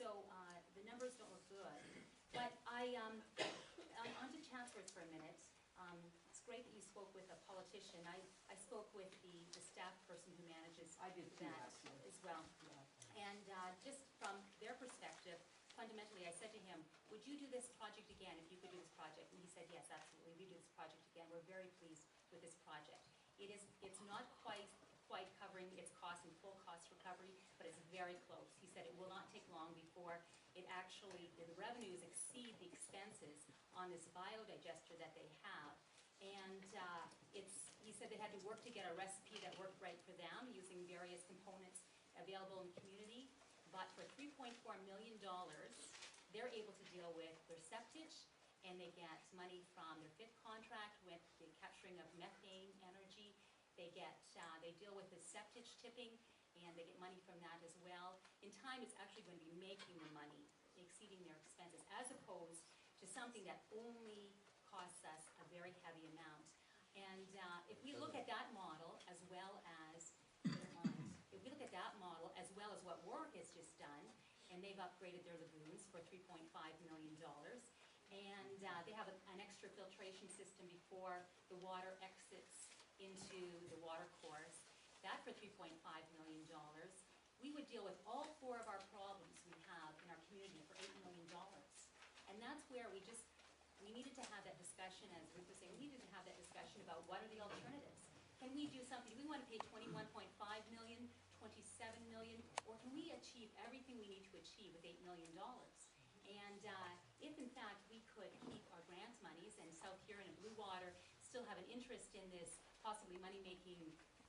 So the numbers don't look good. But onto Chatsworth for a minute. It's great that you spoke with a politician. I spoke with the staff person who manages that as well. And just from their perspective, fundamentally, I said to him, would you do this project again if you could do this project? And he said, yes, absolutely, we do this project again. We're very pleased with this project. It's not quite covering its cost and full cost recovery, but it's very close. He said it will not take long before it actually, the revenues exceed the expenses on this biodigester that they have. And he said they had to work to get a recipe that worked right for them using various components available in the community. But for $3.4 million, they're able to deal with their septage, and they get money from their fifth contract with the capturing of methane energy. They deal with the septage tipping, and they get money from that as well. In time, it's actually going to be making the money, exceeding their expenses, as opposed to something that only costs us a very heavy amount. And if we look at that model as well as what Warwick has just done, and they've upgraded their lagoons for $3.5 million, and they have an extra filtration system before the water exits into the water course. That for $3.5 million. We would deal with all four of our problems we have in our community for $8 million. And that's where we needed to have that discussion, as Ruth was saying, we needed to have that discussion about what are the alternatives. Can we do something? Do we want to pay $21.5 million, $27 million, or can we achieve everything we need to achieve with $8 million? And if in fact we could keep our grants monies, and South Huron and Blue Water still have an interest in this possibly money-making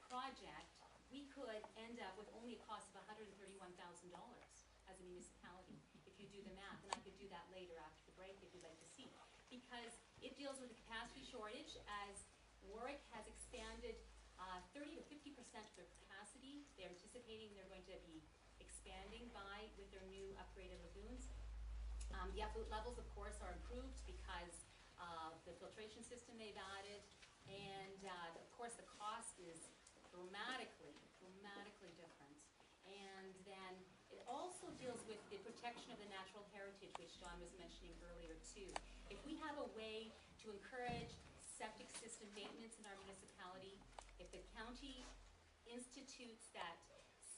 project, we could end up with only a cost of $131,000 as a municipality, if you do the math. And I could do that later after the break if you'd like to see. Because it deals with the capacity shortage, as Warwick has expanded 30 to 50% of their capacity. They're anticipating they're going to be expanding with their new upgraded lagoons. The effluent levels, of course, are improved because of the filtration system they've added. And of course, the cost is dramatically different. And then it also deals with the protection of the natural heritage, which John was mentioning earlier too. If we have a way to encourage septic system maintenance in our municipality, if the county institutes that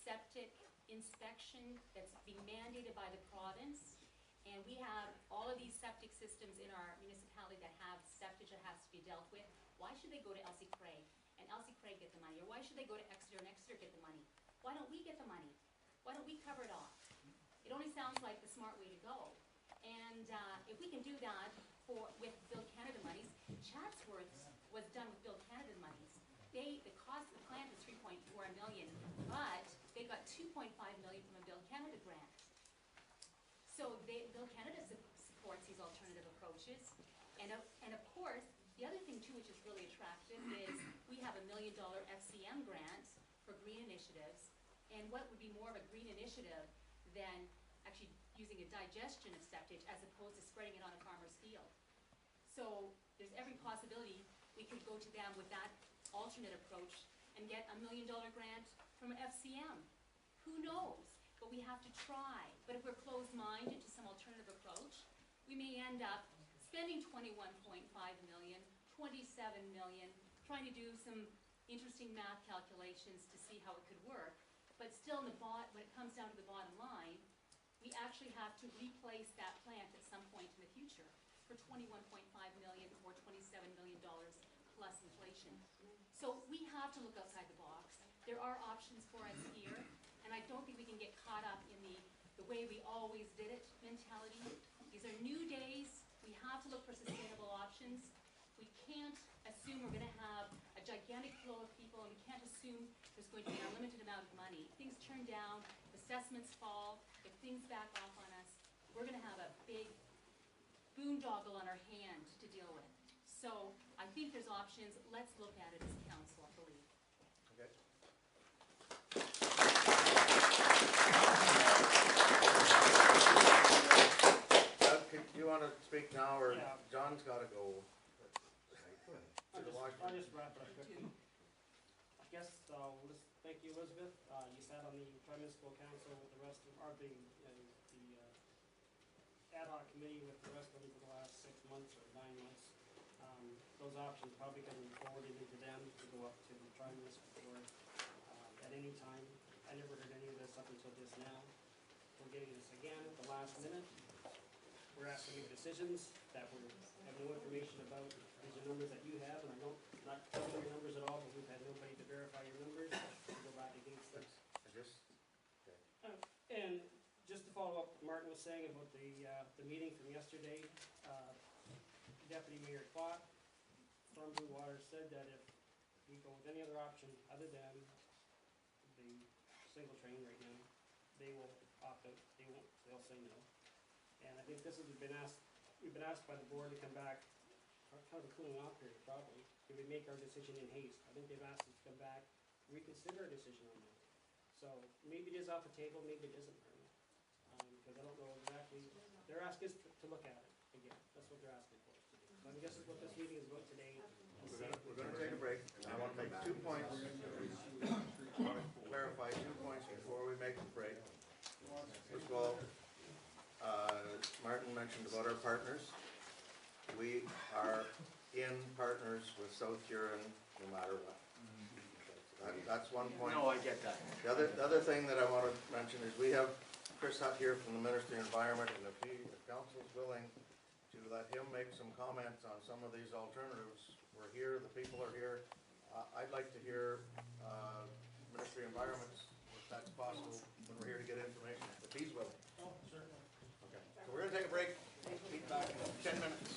septic inspection that's being mandated by the province, and we have all of these septic systems in our municipality that have septic that has to be dealt with, why should they go to Elsie Craig and Elsie Craig get the money? Or why should they go to Exeter and Exeter get the money? Why don't we get the money? Why don't we cover it all? It only sounds like the smart way to go. And if we can do that with Build Canada monies, Chatsworth was done with Build Canada monies. The cost of the plant is $3.4 million, but they got $2.5 million from a Build Canada grant. So Build Canada supports these alternative approaches. And of course, the other thing too, which is really attractive, is we have a $1 million FCM grant for green initiatives. And what would be more of a green initiative than actually using a digestion of septage as opposed to spreading it on a farmer's field? So there's every possibility we could go to them with that alternate approach and get a $1 million grant from FCM. Who knows? But we have to try. But if we're closed-minded to some alternative approach, we may end up spending $21.5 million, $27 million, trying to do some interesting math calculations to see how it could work. But still, when it comes down to the bottom line, we actually have to replace that plant at some point in the future for $21.5 million or $27 million plus inflation. So we have to look outside the box. There are options for us here, and I don't think we can get caught up in the way we always did it mentality. These are new days. We have to look for sustainable options. We can't assume we're going to have a gigantic flow of people, and we can't assume there's going to be an unlimited amount of money. If things turn down, assessments fall, if things back off on us, we're going to have a big boondoggle on our hand to deal with. So I think there's options. Let's look at it as council, I believe. Okay. Do you want to speak now, or yeah. John's got to go? I'll just wrap it up quickly. I guess we'll just thank you, Elizabeth. You sat on the Prime Municipal Council with the rest of the ad hoc committee with the rest of them for the last 6 months or 9 months. Those options probably can be forwarded into them to go up to the Prime Minister for at any time. I never heard any of this up until just now. We're getting this again at the last minute. We're asked to make decisions that we have no information about. These are numbers that you have, and I don't, not telling your numbers at all, but we've had nobody to verify your numbers to go back against them. And just to follow up what Martin was saying about the meeting from yesterday, Deputy Mayor Clark from Blue Water said that if we go with any other option other than the single train right now, they will opt out, they'll say no. And I think this has been asked, we've been asked by the board to come back, kind of a cooling off period probably, do we make our decision in haste? I think they've asked us to come back, reconsider a decision on that. So maybe it is off the table, maybe it isn't, because I don't know exactly, they're asking us to look at it again, that's what they're asking for us to do. So I guess what this meeting is about today. We're gonna take a break. I wanna make 2 points, I wanna clarify 2 points before we make the break. First of all, Martin mentioned about our partners. We are in partners with South Huron no matter what. That's 1 point. No, I get that. The other thing that I want to mention is we have Chris Hutt here from the Ministry of Environment, and if council's willing to let him make some comments on some of these alternatives, we're here, the people are here. I'd like to hear Ministry of Environment, if that's possible, when we're here to get information, if he's willing. Oh, certainly. Okay, so we're gonna take a break, meet back in 10 minutes.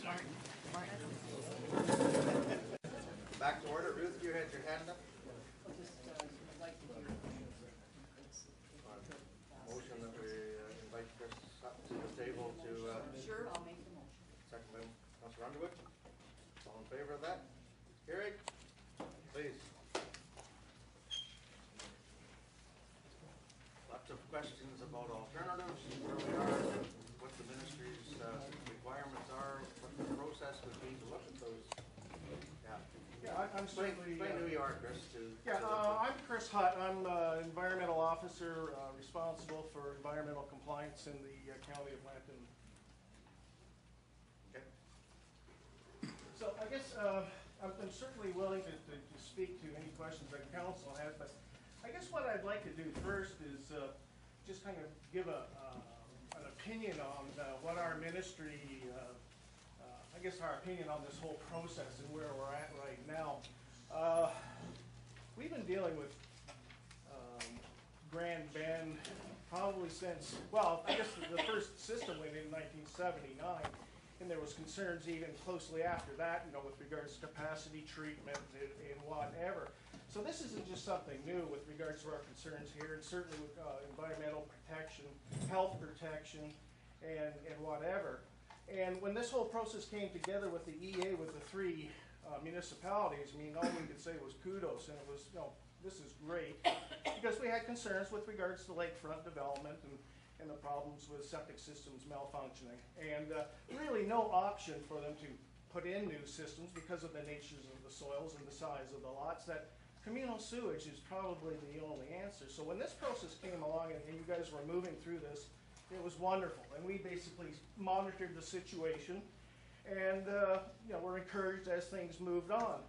Back to order. Ruth, you had your hand up? Motion that we invite Chris up to the table to, Sure, I'll make the motion. second by Councilor Underwood. All in favor of that? Carried. Please. Lots of questions about alternatives, where we are, what the ministry's requirements are, what the process would be to look at those. Yeah. Yeah, I'm certainly. Explain who you are, Chris, Yeah, I'm Chris Hutt. I'm environmental officer responsible for environmental compliance in the county of Lambton. Okay. So I guess I'm certainly willing to speak to any questions that council has, but I guess what I'd like to do first is just kind of give an opinion on what our ministry, I guess our opinion on this whole process and where we're at right now. We've been dealing with Grand Bend probably since, well, I guess the first system went in 1979, and there was concerns even closely after that, with regards to capacity treatment and whatever. So this isn't just something new with regards to our concerns here, and certainly with environmental protection, health protection, and whatever. And when this whole process came together with the EA, with the 3 municipalities, I mean, all we could say was kudos, and it was, this is great, because we had concerns with regards to lakefront development and the problems with septic systems malfunctioning, and really no option for them to put in new systems because of the natures of the soils and the size of the lots, that communal sewage is probably the only answer. So when this process came along and you guys were moving through this, it was wonderful, and we basically monitored the situation, and we're encouraged as things moved on,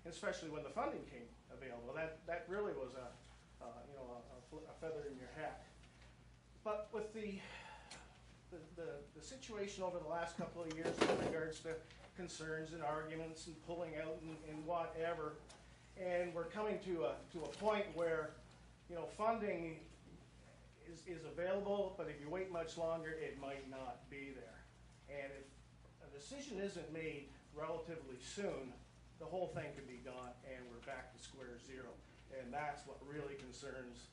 especially when the funding came available. That really was a feather in your hat. But with the situation over the last couple of years with regards to concerns and arguments and pulling out and whatever, and we're coming to a point where funding is available, but if you wait much longer, it might not be there. And if a decision isn't made relatively soon, the whole thing could be gone, and we're back to square zero. And that's what really concerns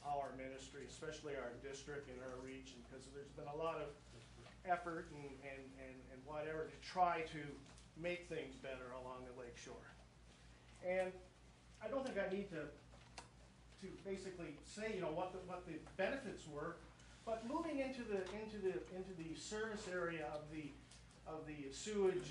our ministry, especially our district and our region, because there's been a lot of effort and whatever to try to make things better along the lake shore. And I don't think I need to basically say what the benefits were, but moving into the service area of the sewage